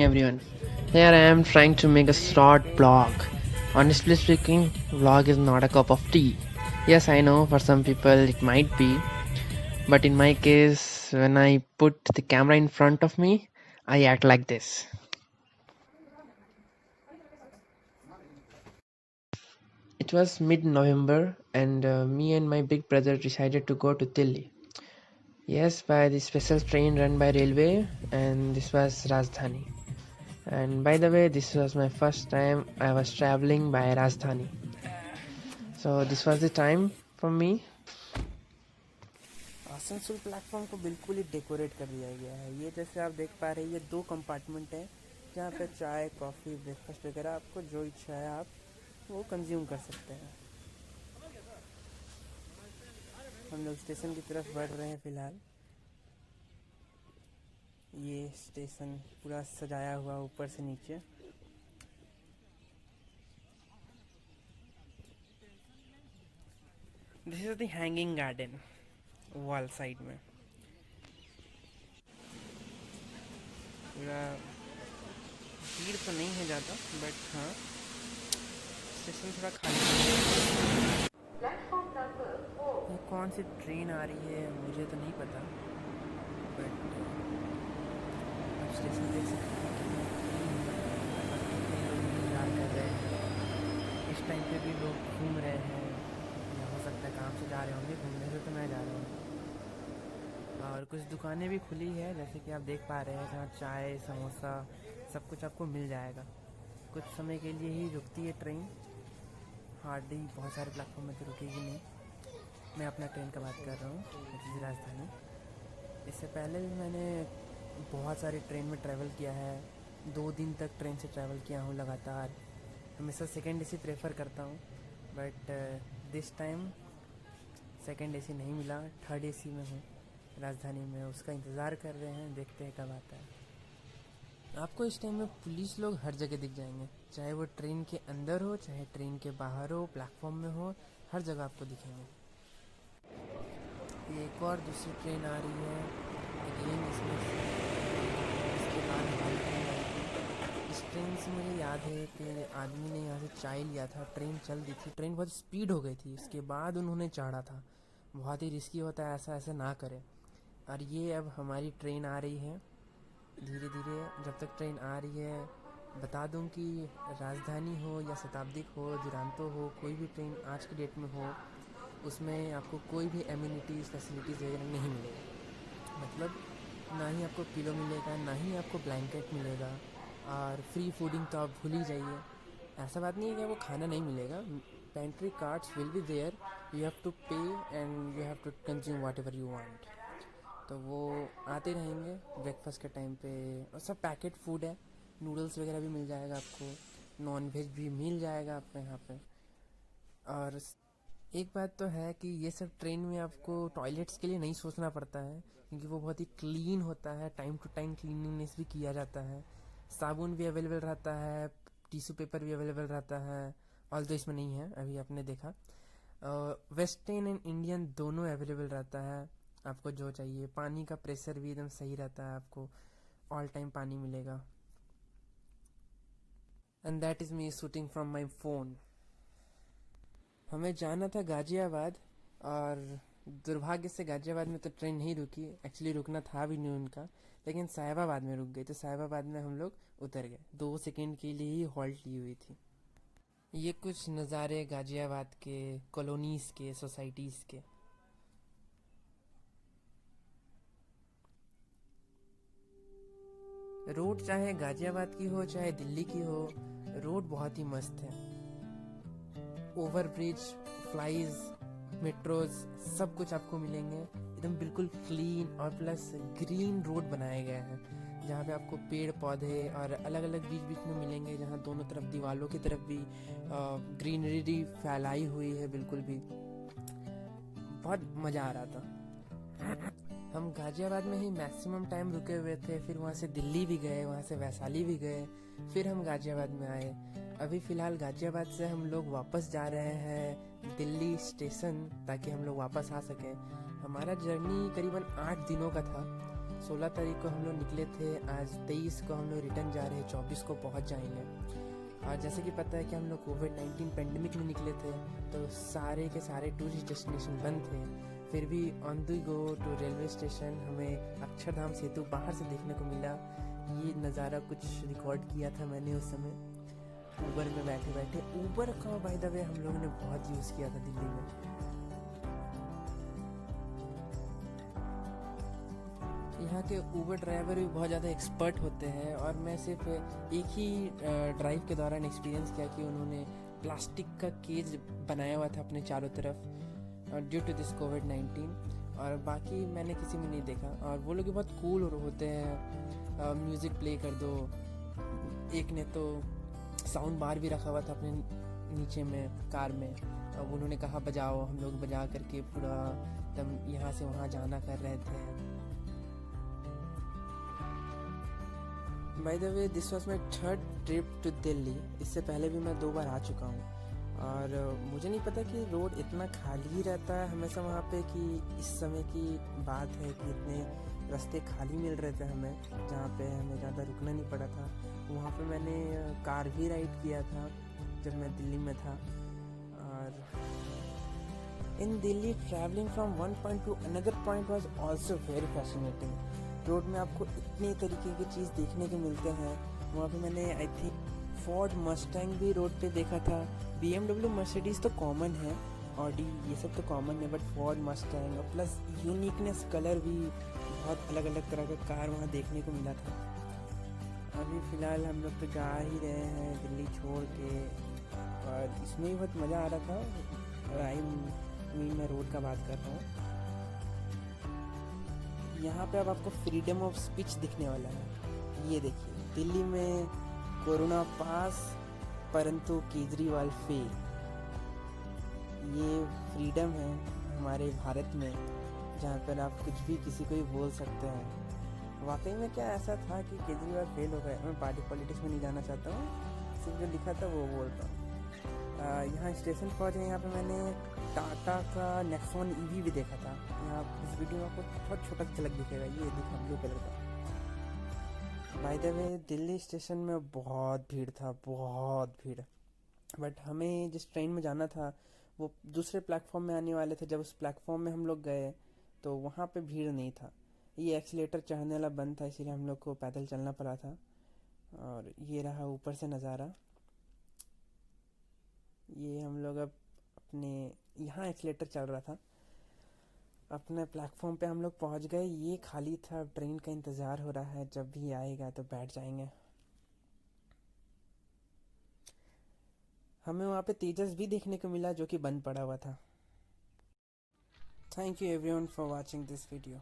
everyone. Here I am trying to make a short vlog. Honestly speaking, vlog is not a cup of tea. Yes, I know for some people it might be, but in my case, when I put the camera in front of me, I act like this. It was mid-November, and me and my big brother decided to go to Delhi. Yes, by the special train run by railway, and this was Rajdhani. And by the way, this was my first time I was traveling by Rajdhani. So this was the time for me. Asansol platform को बिल्कुल ही decorate कर दिया गया है। ये जैसे आप देख पा रहे हैं, ये 2 कंपार्टमेंट है जहाँ पे चाय, कॉफ़ी, ब्रेकफास्ट वगैरह आपको जो इच्छा है आप वो कंज्यूम कर सकते हैं। हम लोग स्टेशन की तरफ बढ़ रहे हैं फ़िलहाल। ये स्टेशन पूरा सजाया हुआ ऊपर से नीचे। This is the hanging garden wall side में। पूरा भीड़ तो नहीं है ज़्यादा, बट हाँ स्टेशन थोड़ा खाली। ये कौन सी ट्रेन आ रही है मुझे तो नहीं पता, बट आप स्टेशन देख सकते हैं कितने लोग इंतज़ार कर रहे हैं। इस टाइम पे भी लोग घूम रहे हैं, या हो सकता है काम से जा रहे होंगे। घूमने से तो मैं जा रहा हूँ। और कुछ दुकानें भी खुली है जैसे कि आप देख पा रहे हैं, जहाँ चाय, समोसा सब कुछ आपको मिल जाएगा। कुछ समय के लिए ही रुकती है ट्रेन, हार्डली बहुत सारे प्लेटफॉर्म में तो रुकेगी नहीं। मैं अपना ट्रेन का बात कर रहा हूँ, दिल्ली राजधानी। इससे पहले भी मैंने बहुत सारी ट्रेन में ट्रैवल किया है। 2 दिन तक ट्रेन से ट्रैवल किया हूँ लगातार। हमेशा सेकेंड एसी प्रेफर करता हूँ, but this time second AC नहीं मिला, थर्ड एसी में हूँ राजधानी में। उसका इंतज़ार कर रहे हैं, देखते हैं कब आता है। आपको इस टाइम में पुलिस लोग हर जगह दिख जाएंगे, चाहे वो ट्रेन के अंदर हो चाहे ट्रेन के बाहर हो, प्लेटफॉर्म में हो, हर जगह आपको दिखेंगे। ये एक और दूसरी ट्रेन आ रही है अगेन इसमें, इसके बाद हमारी ट्रेन आएगी। इस ट्रेन से मुझे याद है कि आदमी ने यहाँ से चाय लिया था, ट्रेन चल रही थी, ट्रेन बहुत स्पीड हो गई थी, इसके बाद उन्होंने चढ़ा था। बहुत ही रिस्की होता है, ऐसा ऐसा ना करें। और ये अब हमारी ट्रेन आ रही है धीरे धीरे। जब तक ट्रेन आ रही है बता दूं कि राजधानी हो या शताब्दी हो, दुरांतो हो, कोई भी ट्रेन आज की डेट में हो, उसमें आपको कोई भी एम्यूनिटीज़, फैसिलिटीज़ वगैरह नहीं मिलेगा। मतलब ना ही आपको पिलो मिलेगा, ना ही आपको ब्लैंकेट मिलेगा, और फ्री फूडिंग तो आप भूल ही जाइए। ऐसा बात नहीं है कि आपको खाना नहीं मिलेगा। Pantry cards will be there, you have to pay and you have to consume whatever you want. तो वो आते रहेंगे ब्रेकफास्ट के टाइम पे। और सब पैकेट फूड है, नूडल्स वगैरह भी मिल जाएगा आपको, नॉन वेज भी मिल जाएगा आपको यहाँ पे। और एक बात तो है कि ये सब ट्रेन में आपको टॉयलेट्स के लिए नहीं सोचना पड़ता है, क्योंकि वो बहुत ही क्लीन होता है। टाइम टू टाइम क्लीनिंगनेस भी किया जाता है, साबुन भी अवेलेबल रहता है, टिश्यू पेपर भी अवेलेबल रहता है। ऑल तो इसमें नहीं है, अभी आपने देखा। वेस्टर्न एंड इंडियन दोनों अवेलेबल रहता है, आपको जो चाहिए। पानी का प्रेशर भी एकदम सही रहता है, आपको ऑल टाइम पानी मिलेगा। And that is me shooting from my phone. हमें जाना था गाज़ियाबाद, और दुर्भाग्य से गाज़ियाबाद में तो ट्रेन नहीं रुकी। एक्चुअली रुकना था भी नहीं उनका, लेकिन साहिबाबाद में रुक गई। तो साहिबाबाद में हम लोग उतर गए, 2 सेकेंड के लिए ही हॉल्ट ली हुई थी। ये कुछ नज़ारे गाज़ियाबाद के, कॉलोनीज़ के, सोसाइटीज़ के। रोड चाहे गाज़ियाबाद की हो चाहे दिल्ली की हो, रोड बहुत ही मस्त है। ओवर ब्रिज, फ्लाईज, मेट्रोज, सब कुछ आपको मिलेंगे एकदम बिल्कुल क्लीन। और प्लस ग्रीन रोड बनाए गए हैं, जहाँ पे आपको पेड़ पौधे और अलग अलग बीच बीच में मिलेंगे, जहाँ दोनों तरफ दीवारों की तरफ भी ग्रीनरी फैलाई हुई है बिल्कुल भी। बहुत मज़ा आ रहा था। हम गाज़ियाबाद में ही मैक्सिमम टाइम रुके हुए थे, फिर वहाँ से दिल्ली भी गए, वहाँ से वैशाली भी गए, फिर हम गाज़ियाबाद में आए। अभी फ़िलहाल गाज़ियाबाद से हम लोग वापस जा रहे हैं दिल्ली स्टेशन, ताकि हम लोग वापस आ सकें। हमारा जर्नी करीबन 8 दिनों का था, 16 तारीख को हम लोग निकले थे, आज 23 को हम लोग रिटर्न जा रहे हैं, 24 को पहुंच जाएंगे। और जैसे कि पता है कि हम लोग कोविड-19 पेंडेमिक में निकले थे, तो सारे के सारे टूरिस्ट डेस्टिनेशन बंद थे। फिर भी on the go to railway station हमें अक्षरधाम सेतु बाहर से देखने को मिला। ये नज़ारा कुछ रिकॉर्ड किया था मैंने उस समय ऊबर में बैठे बैठे। ऊबर का बाय द वे हम लोगों ने बहुत यूज़ किया था दिल्ली में। यहाँ के ऊबर ड्राइवर भी बहुत ज़्यादा एक्सपर्ट होते हैं, और मैं सिर्फ एक ही ड्राइव के दौरान एक्सपीरियंस किया कि उन्होंने प्लास्टिक का केज बनाया हुआ था अपने चारों तरफ ड्यू टू दिस कोविड-19, और बाकी मैंने किसी में नहीं देखा। और वो लोग भी बहुत कूल होते हैं, म्यूज़िक प्ले कर दो। एक ने तो साउंड बार भी रखा हुआ था अपने नीचे में कार में, अब उन्होंने कहा बजाओ, हम लोग बजा करके पूरा एकदम यहाँ से वहाँ जाना कर रहे थे। By the way this was my third trip to Delhi. इससे पहले भी मैं 2 बार आ चुका हूँ, और मुझे नहीं पता कि रोड इतना खाली रहता है हमेशा वहाँ पे, कि इस समय की बात है कि इतने रास्ते खाली मिल रहे थे हमें, जहाँ पे हमें ज़्यादा रुकना नहीं पड़ा था। वहाँ पे मैंने कार भी राइड किया था जब मैं दिल्ली में था। और in Delhi travelling from one point to another point was also very fascinating. Road में आपको इतने तरीके की चीज़ देखने को मिलते हैं। वहाँ पे मैंने आई थिंक फोर्ड मस्टैंग भी रोड पे देखा था। BMW मर्सिडीज़ तो कॉमन है, ऑडी ये सब तो कॉमन है, बट फोर्ड मस्टैंग और प्लस यूनिकनेस कलर भी बहुत अलग अलग तरह का कार वहाँ देखने को मिला था। अभी फ़िलहाल हम लोग तो जा ही रहे हैं दिल्ली छोड़ के, और इसमें भी बहुत मज़ा आ रहा था। और मैं रोड का बात कर रहा हूँ। यहाँ पे अब आपको फ्रीडम ऑफ स्पीच दिखने वाला है। ये देखिए, दिल्ली में कोरोना पास परंतु केजरीवाल फेल। ये फ्रीडम है हमारे भारत में, जहाँ पर आप कुछ भी किसी को भी बोल सकते हैं। वाकई में क्या ऐसा था कि केजरीवाल फेल हो गए? मैं पार्टी पॉलिटिक्स में नहीं जाना चाहता हूँ, सिर्फ जो लिखा था वो बोलता हूँ। यहाँ स्टेशन पहुँचे, यहाँ पे मैंने टाटा का नेक्सॉन ईवी भी देखा था। यहाँ इस वीडियो में आपको बहुत छोटा झलक दिखेगा, ये दिखा ब्लू कलर का। Bye the way Delhi station में बहुत भीड़ था, बहुत भीड़। बट हमें जिस ट्रेन में जाना था वो दूसरे प्लेटफॉर्म में आने वाले थे। जब उस प्लेटफॉर्म में हम लोग गए तो वहाँ पे भीड़ नहीं था। ये एक्सीलेटर चढ़ने वाला बंद था, इसीलिए हम लोग को पैदल चलना पड़ा था। और ये रहा ऊपर से नज़ारा। ये हम लोग अब अपने यहाँ एक्सीलेटर चल रहा था, अपने प्लेटफॉर्म पे हम लोग पहुँच गए। ये खाली था, अब ट्रेन का इंतज़ार हो रहा है, जब भी आएगा तो बैठ जाएंगे। हमें वहाँ पे तेजस भी देखने को मिला जो कि बंद पड़ा हुआ था। Thank you everyone for watching this video.